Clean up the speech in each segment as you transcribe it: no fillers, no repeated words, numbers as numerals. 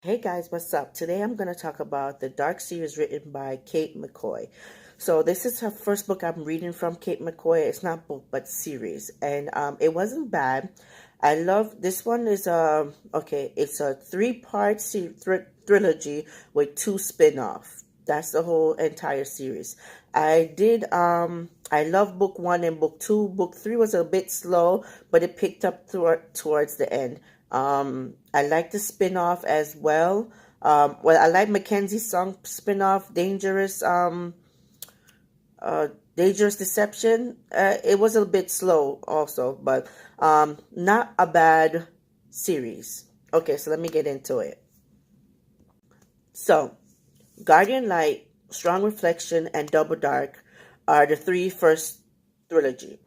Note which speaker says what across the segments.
Speaker 1: Hey guys, what's up? Today I'm going to talk about the Dark series written by Cate Mckoy. So this is her first book I'm reading from Cate Mckoy. It's not book but series, and it wasn't bad. I love this one. Is okay. It's a three-part trilogy with two spin-off. That's the whole entire series. I love book one and book two. Book three was a bit slow, but it picked up towards the end. I like the spin-off as well. I like Mackenzie's song spin-off, Dangerous Deception. It was a bit slow also, but not a bad series. Okay, so let me get into it. So, Guardian Light, Strong Reflection, and Double Dark are the three first trilogy.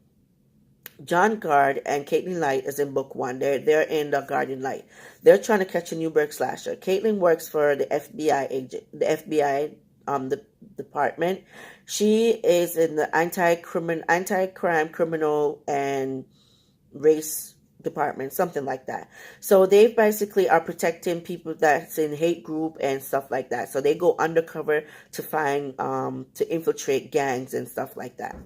Speaker 1: John Guard and Caitlin Light is in book one. They're in the Guardian Light. They're trying to catch a Newburgh slasher. Caitlin works for the FBI agent, the FBI the department. She is in the anti-crime criminal and race department, something like that. So they basically are protecting people that's in hate group and stuff like that. So they go undercover to find to infiltrate gangs and stuff like that.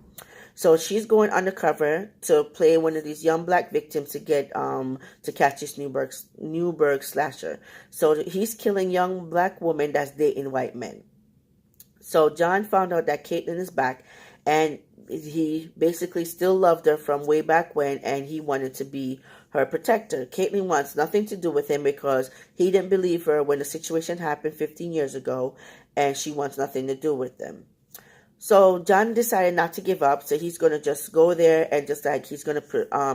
Speaker 1: So she's going undercover to play one of these young black victims to get to catch this Newburgh slasher. So he's killing young black women that's dating white men. So John found out that Caitlin is back, and he basically still loved her from way back when, and he wanted to be her protector. Caitlin wants nothing to do with him because he didn't believe her when the situation happened 15 years ago, and she wants nothing to do with them. So John decided not to give up, so he's gonna just go there and just like he's gonna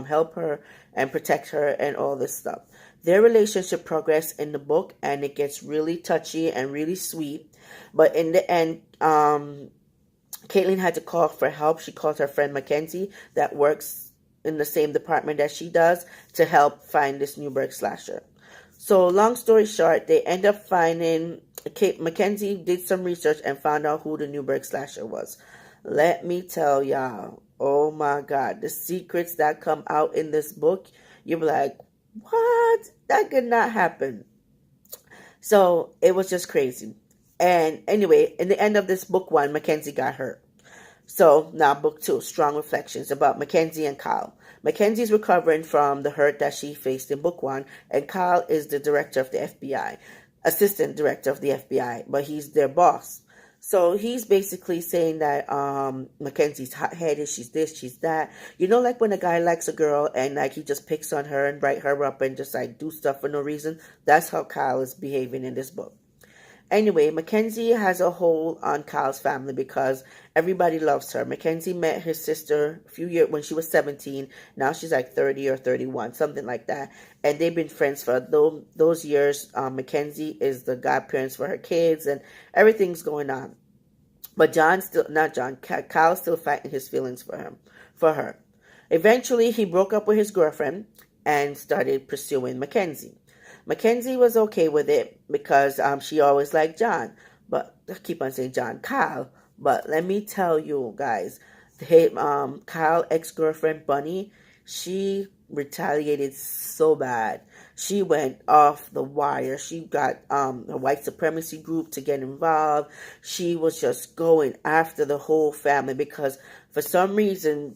Speaker 1: help her and protect her and all this stuff. Their relationship progressed in the book, and it gets really touchy and really sweet. But in the end, Caitlin had to call for help. She called her friend Mackenzie that works in the same department that she does to help find this Newburgh slasher. So long story short, they end up finding Mackenzie did some research and found out who the Newburgh slasher was. Let me tell y'all, oh my God, the secrets that come out in this book, you're like, what? That could not happen. So it was just crazy. And anyway, in the end of this book one, Mackenzie got hurt. So now book two, Strong Reflections, about Mackenzie and Kyle. Mackenzie's recovering from the hurt that she faced in book one, and Kyle is the director of the FBI, assistant director of the FBI, but he's their boss. So he's basically saying that Mackenzie's hot-headed, she's this, she's that. You know, like when a guy likes a girl and like he just picks on her and write her up and just like do stuff for no reason. That's how Kyle is behaving in this book. Anyway, Mackenzie has a hold on Kyle's family because everybody loves her. Mackenzie met his sister a few years when she was 17. Now she's like 30 or 31, something like that. And they've been friends for those years. Mackenzie is the godparents for her kids, and everything's going on. But Kyle's still fighting his feelings for her. Eventually, he broke up with his girlfriend and started pursuing Mackenzie. Mackenzie was okay with it because she always liked John. But I keep on saying John, Kyle. But let me tell you guys, Kyle ex-girlfriend Bunny, she retaliated so bad. She went off the wire. She got a white supremacy group to get involved. She was just going after the whole family because for some reason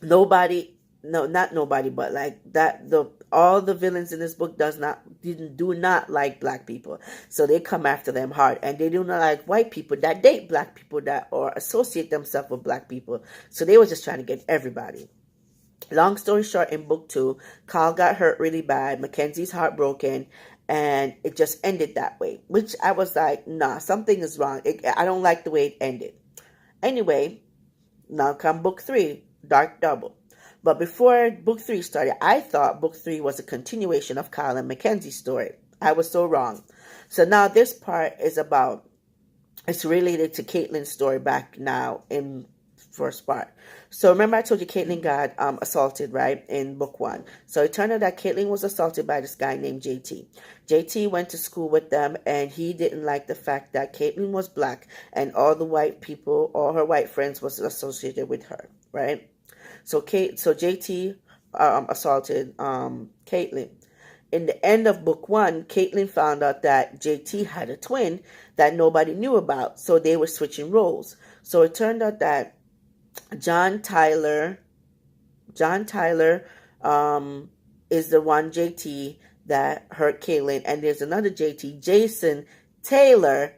Speaker 1: nobody, no, not nobody, but like that, all the villains in this book do not like black people, so they come after them hard, and they do not like white people that date black people that or associate themselves with black people. So they were just trying to get everybody. Long story short, in book two, Carl got hurt really bad. Mackenzie's heartbroken, and it just ended that way. Which I was like, nah, something is wrong. I don't like the way it ended. Anyway, now come book three, Dark Double. But before book three started, I thought book three was a continuation of Kyle and Mackenzie's story. I was so wrong. So now this part is it's related to Caitlin's story back now in first part. So remember I told you Caitlin got assaulted, right, in book one. So it turned out that Caitlin was assaulted by this guy named JT. JT went to school with them, and he didn't like the fact that Caitlin was black and all her white friends was associated with her, right? So JT assaulted Caitlin. in the end of book one, Caitlin found out that JT had a twin that nobody knew about, so they were switching roles. So it turned out that John Tyler is the one JT that hurt Caitlin, and there's another JT, Jason Taylor.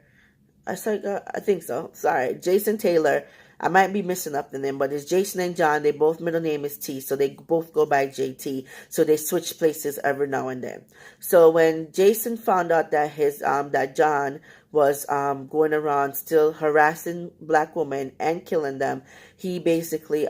Speaker 1: I think so. Sorry, Jason Taylor. I might be missing up the name, but it's Jason and John. They both middle name is T, so they both go by JT. So they switch places every now and then. So when Jason found out that that John was going around still harassing black women and killing them, he basically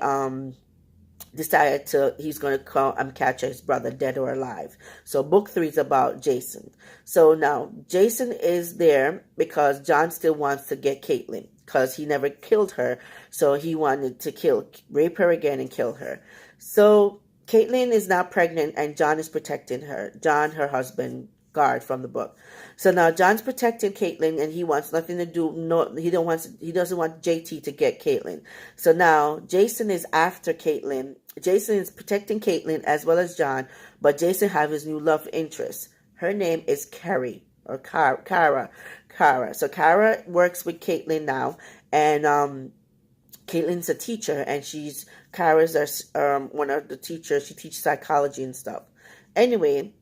Speaker 1: decided he's going to come and catch his brother dead or alive. So book 3 is about Jason. So now Jason is there because John still wants to get Caitlin because he never killed her. So he wanted to rape her again and kill her. So Caitlin is now pregnant and John is protecting her. John, her husband, guard from the book. So now John's protecting Caitlin and he wants nothing to do. No, he doesn't want JT to get Caitlin. So now Jason is after Caitlin. Jason is protecting Caitlin as well as John, but Jason have his new love interest. Her name is Carrie or Kara. So Kara works with Caitlin now, and Caitlin's a teacher, and Kara's one of the teachers. She teaches psychology and stuff. Anyway,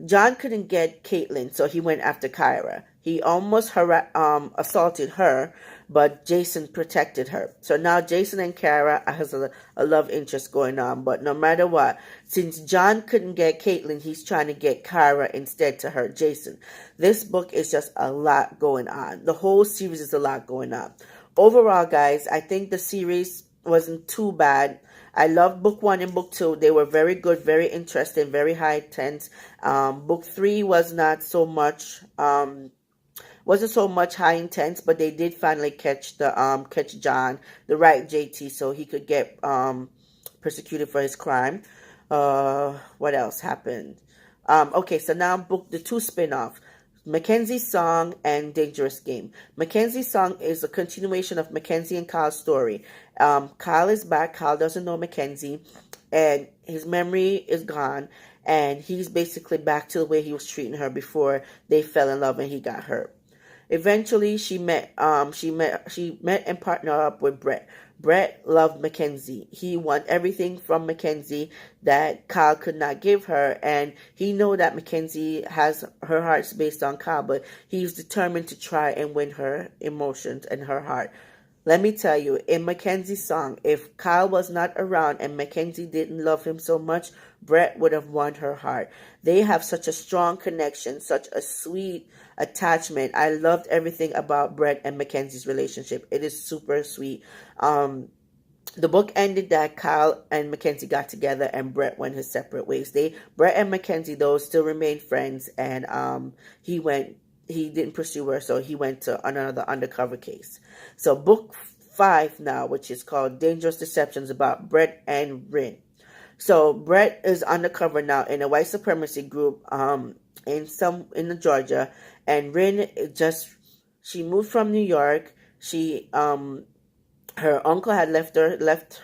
Speaker 1: John couldn't get Caitlin, so he went after Kyra. He almost assaulted her, but Jason protected her. So now Jason and Kyra has a love interest going on. But no matter what, since John couldn't get Caitlin, he's trying to get Kyra instead to hurt Jason. This book is just a lot going on. The whole series is a lot going on. Overall, guys, I think the series wasn't too bad. I loved book 1 and book 2. They were very good, very interesting, very high tense. Book 3 was not so much, wasn't so much high intense, but they did finally catch John, the right JT, so he could get persecuted for his crime. What else happened? Okay, so now the 2 spin-off. Mackenzie's Song and Dangerous Game. Mackenzie's Song is a continuation of Mackenzie and Kyle's story. Kyle is back. Kyle doesn't know Mackenzie, and his memory is gone, and he's basically back to the way he was treating her before they fell in love and he got hurt. Eventually, she met and partnered up with Brett. Brett loved Mackenzie. He wanted everything from Mackenzie that Kyle could not give her, and he know that Mackenzie has her heart's based on Kyle, but he's determined to try and win her emotions and her heart. Let me tell you, in Mackenzie's Song, if Kyle was not around and Mackenzie didn't love him so much, Brett would have won her heart. They have such a strong connection, such a sweet attachment. I loved everything about Brett and Mackenzie's relationship. It is super sweet. The book ended that Kyle and Mackenzie got together and Brett went his separate ways. Brett and Mackenzie, though, still remained friends, and he didn't pursue her, so he went to another undercover case. So book 5 now, which is called Dangerous Deceptions, about Brett and Rin. So Brett is undercover now in a white supremacy group in Georgia, and Rin she moved from New York. Her uncle had left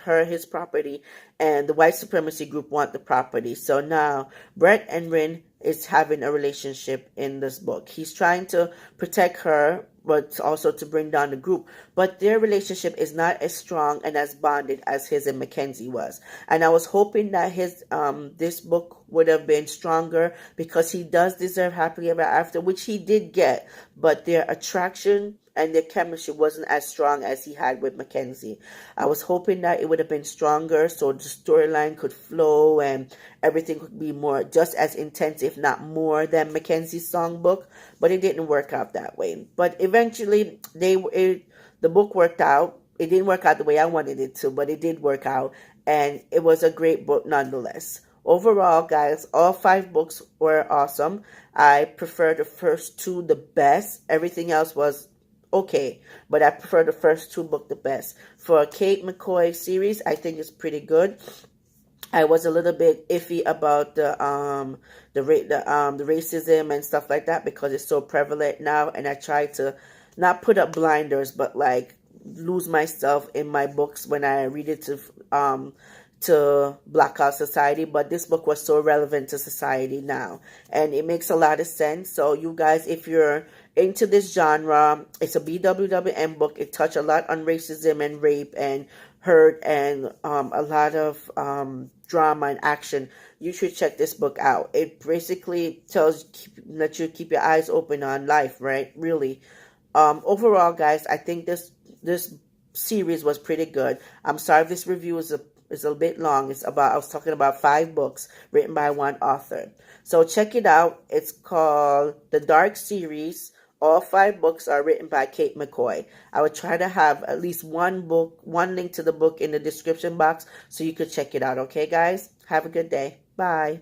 Speaker 1: her his property, and the white supremacy group want the property. So now Brett and Rin is having a relationship in this book. He's trying to protect her, but also to bring down the group. But their relationship is not as strong and as bonded as his and Mackenzie was. And I was hoping that this book would have been stronger, because he does deserve happily ever after, which he did get. But their attraction and their chemistry wasn't as strong as he had with Mackenzie. I was hoping that it would have been stronger, so the storyline could flow and everything could be more, just as intense, if not more, than Mackenzie's songbook. But it didn't work out that way. But eventually, the book worked out. It didn't work out the way I wanted it to, but it did work out, and it was a great book nonetheless. Overall, guys, all 5 books were awesome. I prefer the first 2 the best. Everything else was okay, but I prefer the first 2 books the best. For a Cate Mckoy series, I think it's pretty good. I was a little bit iffy about the racism and stuff like that, because it's so prevalent now, and I try to not put up blinders, but like lose myself in my books when I read it to blackout society, but this book was so relevant to society now, and it makes a lot of sense. So you guys, if you're into this genre, it's a BWWM book. It touched a lot on racism and rape and hurt and a lot of drama and action. You should check this book out. It basically tells that you keep your eyes open on life, right? Really. Overall, guys, I think this series was pretty good. I'm sorry if this review is a bit long. I was talking about 5 books written by one author. So check it out. It's called The Dark Series. All 5 books are written by Cate Mckoy. I would try to have at least one link to the book in the description box so you could check it out. Okay, guys? Have a good day. Bye.